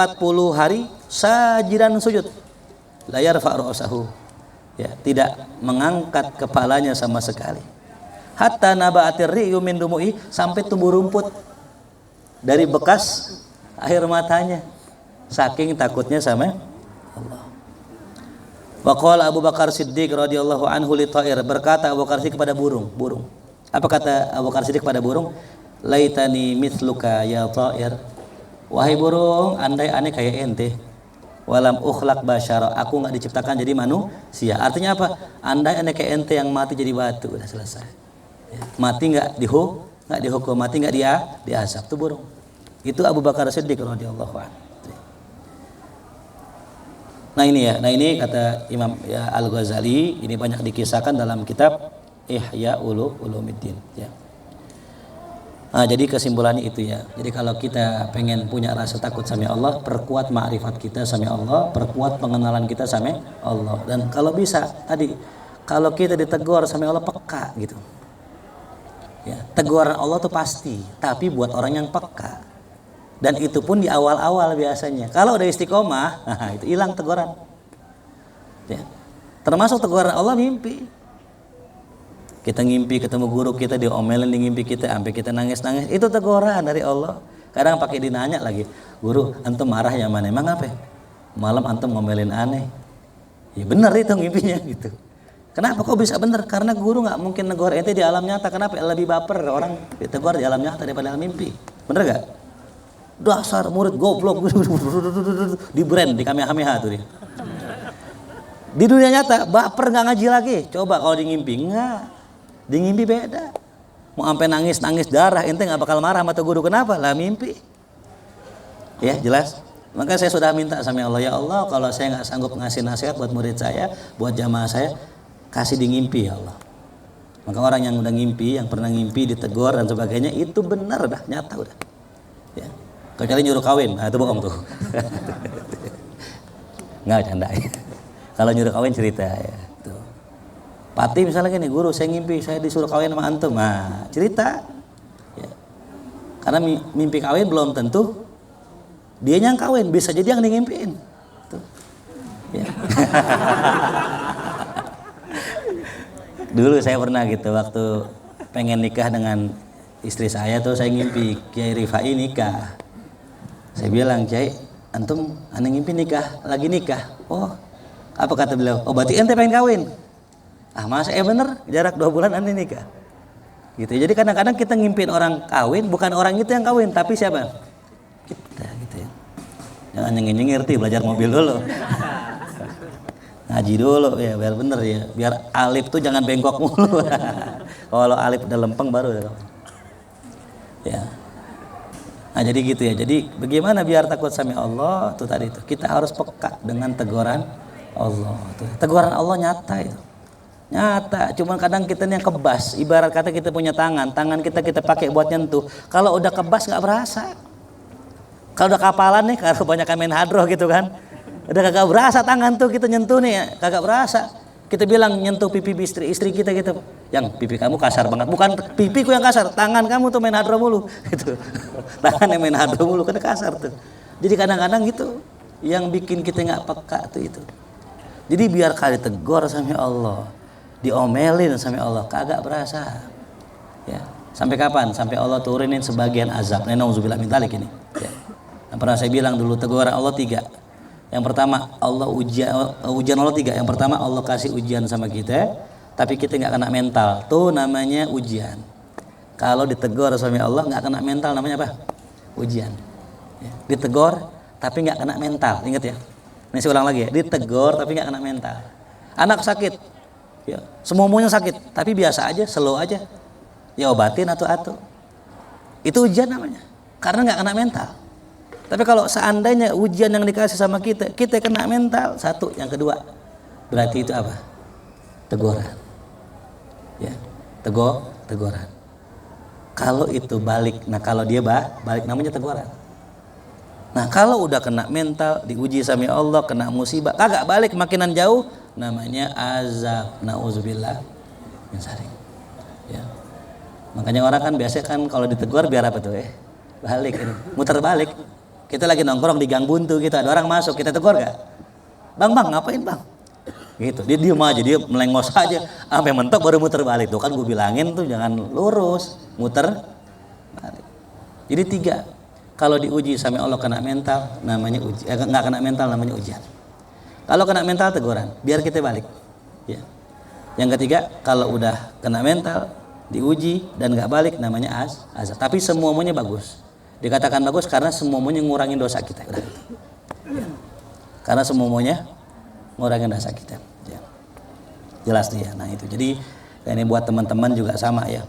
hari sajidan sujud. La yarfa' ra'sahu. Ya, tidak mengangkat kepalanya sama sekali. Hatta naba'atir ri'yu min dumu'i, sampai tumbuh rumput dari bekas air matanya. Saking takutnya sama Allah. Wa qala Abu Bakar Siddiq radhiyallahu anhu li ta'ir, berkata Abu Bakar Siddiq kepada burung. Apa kata Abu Bakar Siddiq kepada burung? Laitani mithluka ya ta'ir. Wahai burung, andai aneh kayak ente. Walam ukhlaq basyara, aku enggak diciptakan jadi manusia. Artinya apa? Andai aneh kayak ente yang mati jadi batu, udah selesai. Ya. Mati enggak dihukum, mati enggak diazab, itu burung. Itu Abu Bakar Siddiq radhiyallahu anhu. Nah ini kata Imam ya, Al-Ghazali, ini banyak dikisahkan dalam kitab Ihya Ulumuddin ya. Nah, jadi kesimpulannya itu ya. Jadi kalau kita pengen punya rasa takut sama Allah, perkuat ma'rifat kita sama Allah, perkuat pengenalan kita sama Allah. Dan kalau bisa tadi, kalau kita ditegur sama Allah, peka gitu. Ya, teguran Allah tuh pasti, tapi buat orang yang peka. Dan itu pun di awal-awal biasanya. Kalau udah istiqomah, nah, itu hilang teguran. Ya. Termasuk teguran Allah mimpi. Kita ngimpi ketemu guru kita, diomelin di ngimpi kita sampai kita nangis-nangis, itu teguran dari Allah. Kadang pakai dinanya lagi, guru antum marah yang mana? Emang apa? Malam antum ngomelin aneh. Ya benar itu ngimpinya gitu. Kenapa kok bisa benar? Karena guru nggak mungkin negor ente di alam nyata. Kenapa? Lebih baper orang ditegur di alam nyata daripada alam mimpi. Bener gak? Dasar murid goblok, di brand, di kamehameha tuh dia. Di dunia nyata baper nggak ngaji lagi. Coba kalau di ngimpi enggak. Di ngimpi beda. Mau sampai nangis darah, ente nggak bakal marah sama tuh guru. Kenapa? Lah mimpi. Ya jelas. Maka saya sudah minta sama Allah, ya Allah, kalau saya nggak sanggup ngasih nasihat buat murid saya, buat jamaah saya, kasih di ngimpi ya Allah. Maka orang yang udah ngimpi, yang pernah ngimpi ditegur dan sebagainya, itu benar dah, nyata udah. Ya. Kecuali nyuruh kawin, nah itu bohong tuh. Nggak canda ya. Kalau nyuruh kawin cerita ya. Tuh. Pati misalnya gini, guru saya ngimpi saya disuruh kawin sama antum, nah cerita. Ya. Karena mimpi kawin belum tentu dia yang kawin, bisa jadi yang ngimpiin. Tuh. Ya. Dulu saya pernah gitu waktu pengen nikah dengan istri saya tuh, saya ngimpi Kiai Rifai nikah. Saya bilang, Kiai, antum aneh ngimpi nikah, lagi nikah. Oh, apa kata beliau? Oh, berarti ente pengen kawin. Ah, masa bener, jarak 2 bulan aneh nikah. Gitu. Jadi kadang-kadang kita ngimpin orang kawin, bukan orang itu yang kawin, tapi siapa? Kita gitu ya. Jangan nyengir ngerti, belajar mobil dulu. Ngaji dulu ya, biar bener ya. Biar alif tuh jangan bengkok mulu. Kalau alif udah lempeng baru ya. Nah jadi gitu ya. Jadi bagaimana biar takut sama Allah? Tuh tadi itu. Kita harus peka dengan teguran Allah. Tuh. Teguran Allah nyata itu. Nyata. Cuman kadang kita nih yang kebas. Ibarat kata kita punya tangan kita pakai buat nyentuh. Kalau udah kebas nggak berasa. Kalau udah kapalan nih, kalau banyak main hadroh gitu kan, udah kagak berasa tangan tuh kita nyentuh nih ya, kagak berasa. Kita bilang nyentuh pipi istri kita gitu, yang pipi kamu kasar banget, bukan pipiku yang kasar, tangan kamu tuh main hadroh mulu gitu. Tangan yang main hadroh mulu kan kasar tuh. Jadi kadang-kadang gitu yang bikin kita nggak peka tuh itu. Jadi biar kali tegur sama Allah, diomelin sama Allah, kagak berasa. Ya, sampai kapan? Sampai Allah turunin sebagian azab. Nauzubillah min dzalik ini. Ya. Yang pernah saya bilang dulu, teguran Allah 3. Yang pertama Allah ujian Allah 3. Yang pertama Allah kasih ujian sama kita, tapi kita nggak kena mental. Tuh namanya ujian. Kalau ditegur sama Allah nggak kena mental, namanya apa? Ujian. Ya. Ditegur tapi nggak kena mental. Ingat ya. Ini saya ulang lagi ya, ditegur tapi nggak kena mental. Anak sakit, ya, semuanya sakit, tapi biasa aja, slow aja, ya obatin atau itu ujian namanya, karena nggak kena mental. Tapi kalau seandainya ujian yang dikasih sama kita kena mental, satu, yang kedua, berarti itu apa? Teguran, ya, teguran. Kalau itu balik, nah kalau dia balik namanya teguran. Nah kalau udah kena mental, diuji sama Allah, kena musibah, kagak balik makinan jauh, namanya azab. Nauzubillah min dzalik. Ya. Makanya orang kan biasa kan kalau ditegur biar apa tuh balik, muter balik. Kita lagi nongkrong di gang buntu gitu, ada orang masuk, kita tegur gak? Bang ngapain bang? Gitu, dia diem aja, dia melengos aja, sampai mentok baru muter balik. Tuh kan gue bilangin tuh jangan lurus, muter balik. Jadi 3. Kalau diuji sama Allah kena mental, namanya uji. Nggak kena mental namanya ujian. Kalau kena mental teguran, biar kita balik. Ya. Yang ketiga, kalau udah kena mental, diuji dan nggak balik, namanya azab. Tapi semuanya bagus. Dikatakan bagus karena semuanya ngurangin dosa kita. Udah. Ya. Karena semuanya ngurangin dosa kita. Ya. Jelas nih ya. Nah itu. Jadi ini buat teman-teman juga sama ya.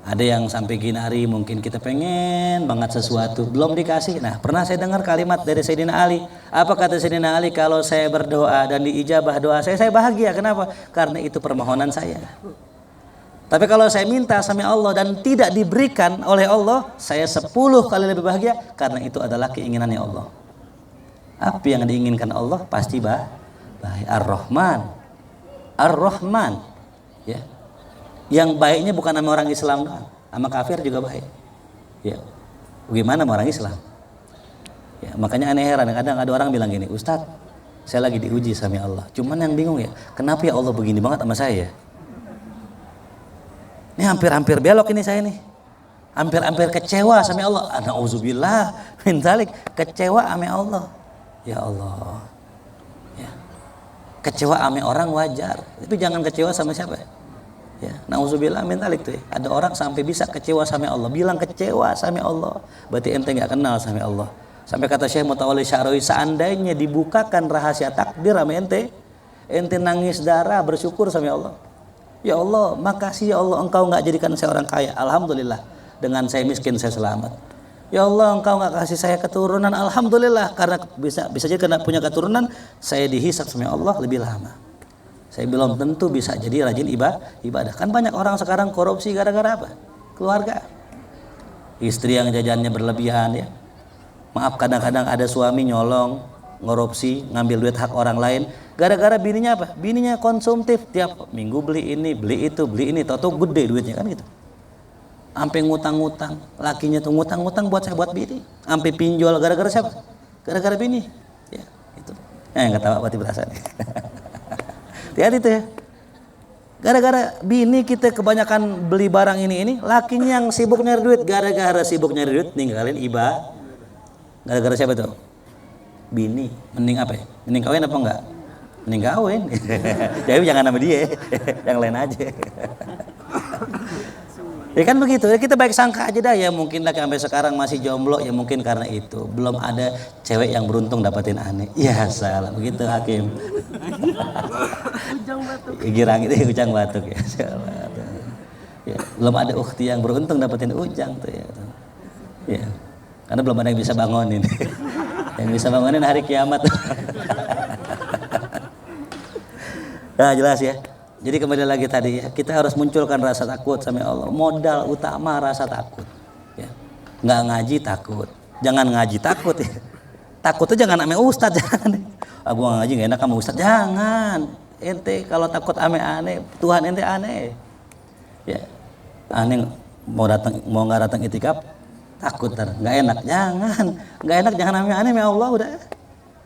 Ada yang sampai gini hari mungkin kita pengen banget sesuatu belum dikasih. Nah pernah saya dengar kalimat dari Sayyidina Ali. Apa kata Sayyidina Ali? Kalau saya berdoa dan diijabah doa saya bahagia. Kenapa? Karena itu permohonan saya. Tapi kalau saya minta sama Allah dan tidak diberikan oleh Allah, saya 10 kali lebih bahagia. Karena itu adalah keinginannya Allah. Apa yang diinginkan Allah pasti baik. Ar-Rahman. Ya. Yang baiknya bukan sama orang Islam doang, sama kafir juga baik. Ya, bagaimana sama orang Islam? Ya, makanya aneh heran, kadang ada orang bilang gini, Ustadz, saya lagi diuji sama Allah. Cuman yang bingung ya, kenapa ya Allah begini banget sama saya? Ini hampir-hampir belok ini saya nih, hampir-hampir kecewa sama Allah. Nauzubillah min dzalik, kecewa sama Allah. Ya Allah, ya. Kecewa sama orang wajar, tapi jangan kecewa sama siapa? Ya, nauzubillah min dzalik tuh ya. Ada orang sampai bisa kecewa sama Allah, bilang kecewa sama Allah, berarti ente nggak kenal sama Allah. Sampai kata Syekh Mutawalli Sya'rawi, seandainya dibukakan rahasia takdir sama ente nangis darah bersyukur sama Allah. Ya Allah, makasih ya Allah, engkau nggak jadikan saya orang kaya, alhamdulillah. Dengan saya miskin saya selamat. Ya Allah, engkau nggak kasih saya keturunan, alhamdulillah. Karena bisa jadi karena punya keturunan saya dihisab sama Allah lebih lama. Saya belum tentu bisa jadi rajin ibadah. Kan banyak orang sekarang korupsi gara-gara apa? Keluarga. Istri yang jajannya berlebihan ya. Maaf, kadang-kadang ada suami nyolong, ngorupsi, ngambil duit hak orang lain. Gara-gara bininya apa? Bininya konsumtif, tiap minggu beli ini, beli itu, beli ini. Tahu-tahu gede duitnya kan gitu. Sampai ngutang-ngutang. Lakinya tuh ngutang-ngutang buat saya buat bini. Sampai pinjol gara-gara siapa? Gara-gara bini. Ya, itu. Yang ketawa berarti berasa nih. Lihat itu ya, gara-gara bini kita kebanyakan beli barang ini, lakinya yang sibuk nyari duit, gara-gara sibuk nyari duit ninggalin ibadah. Gara-gara siapa tuh? Bini. Mending apa ya? Mending kawin apa enggak? Mending kawin. Jadi jangan nama dia, yang lain aja. Ya kan begitu, ya kita baik sangka aja dah ya, mungkin lagi sampai sekarang masih jomblo ya mungkin karena itu belum ada cewek yang beruntung dapetin aneh. Ya salah begitu Hakim. Ujang batuk. Girang itu ujang batuk ya. Ya, belum ada ukhti yang beruntung dapetin ujang tuh ya. Ya. Karena belum ada yang bisa bangunin. Yang bisa bangunin hari kiamat. Nah, jelas ya. Jadi kembali lagi tadi ya, kita harus munculkan rasa takut sama Allah. Modal utama rasa takut. Ya. Nggak ngaji takut. Jangan ngaji takut ya. Takut tuh jangan ame ustadz, jangan. Aku ngaji nggak enak sama ustadz, jangan. Ente kalau takut ame aneh, Tuhan ente aneh. Ya. Aneh mau nggak datang itikaf, takut nggak enak, nggak enak jangan ame aneh ya Allah udah.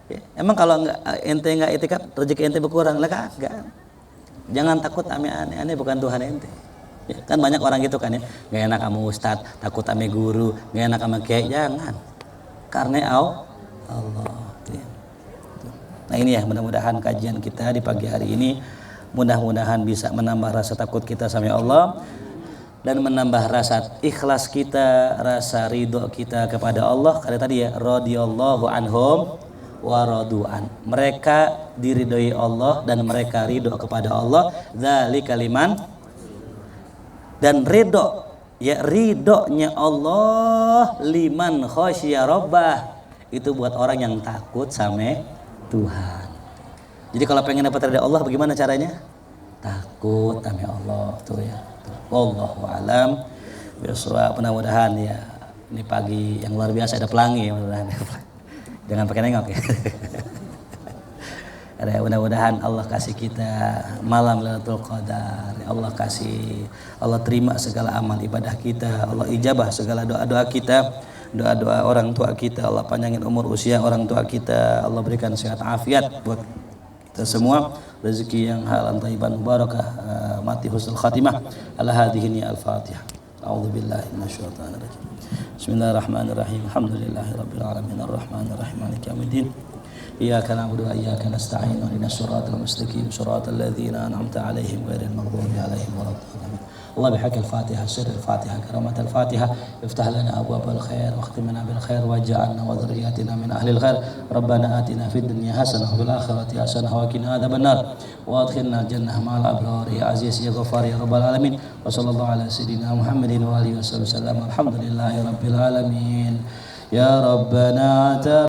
Ya. Emang kalau ente nggak itikaf, rezeki ente berkurang lah kagak. Jangan takut ame aneh bukan Tuhan ente. Ya, kan banyak orang gitu kan ya. Gak enak sama ustadz, takut ame guru, gak enak sama kiai, jangan. Karena Allah. Ya. Nah ini ya mudah-mudahan kajian kita di pagi hari ini mudah-mudahan bisa menambah rasa takut kita sama Allah dan menambah rasa ikhlas kita, rasa ridho kita kepada Allah. Karena tadi ya radhiyallahu anhum waradu'an. Mereka diridhoi Allah dan mereka ridho kepada Allah. Dzalika liman, dan ridho, ya ridhonya Allah, liman khasyiya rabbah, itu buat orang yang takut sama Tuhan. Jadi kalau pengen dapat ridho Allah bagaimana caranya? Takut sama Allah tuh ya. Wallahu alam bisawab. Mudah-mudahan ya ini pagi yang luar biasa, ada pelangi ya, mudah-mudahan. Jangan pakai nengok ya. Mudah-mudahan Allah kasih kita malam Lailatul Qadar. Allah kasih, Allah terima segala amal ibadah kita, Allah ijabah segala doa-doa kita, doa-doa orang tua kita, Allah panjangin umur usia orang tua kita, Allah berikan sehat afiat buat kita semua, rezeki yang halal thayyiban mubarakah, mati husnul khatimah. Ala hadhihi al-Fatihah. A'udzubillahi minasyaitonir rajim. Bismillahirrahmanirrahim. Alhamdulillahirabbil alamin arrahmanir rahim maliki yaumiddin. Iyyaka na'budu wa iyyaka nasta'in. Ihdinas siratal mustaqim, siratal ladzina an'amta 'alaihim ghairil maghdubi 'alaihim waladdallin. Allah bihaqi al-Fatihah, sirr al-Fatihah, karamat al-Fatihah, iftah lana abwaabal khair wa khtimna bil khair waj'alna wa dhurriyyatina min ahli al-khair. Rabbana atina fid dunya hasanah wa fil akhirati hasanah wa qina adzabannar wa adkhilna al-jannah ma'al abrar ya aziz ya ghafar ya rabbal alamin. Wa sallallahu ala sayyidina Muhammadin wa alihi wasallam. Alhamdulillahi rabbil alamin. Ya Rabbana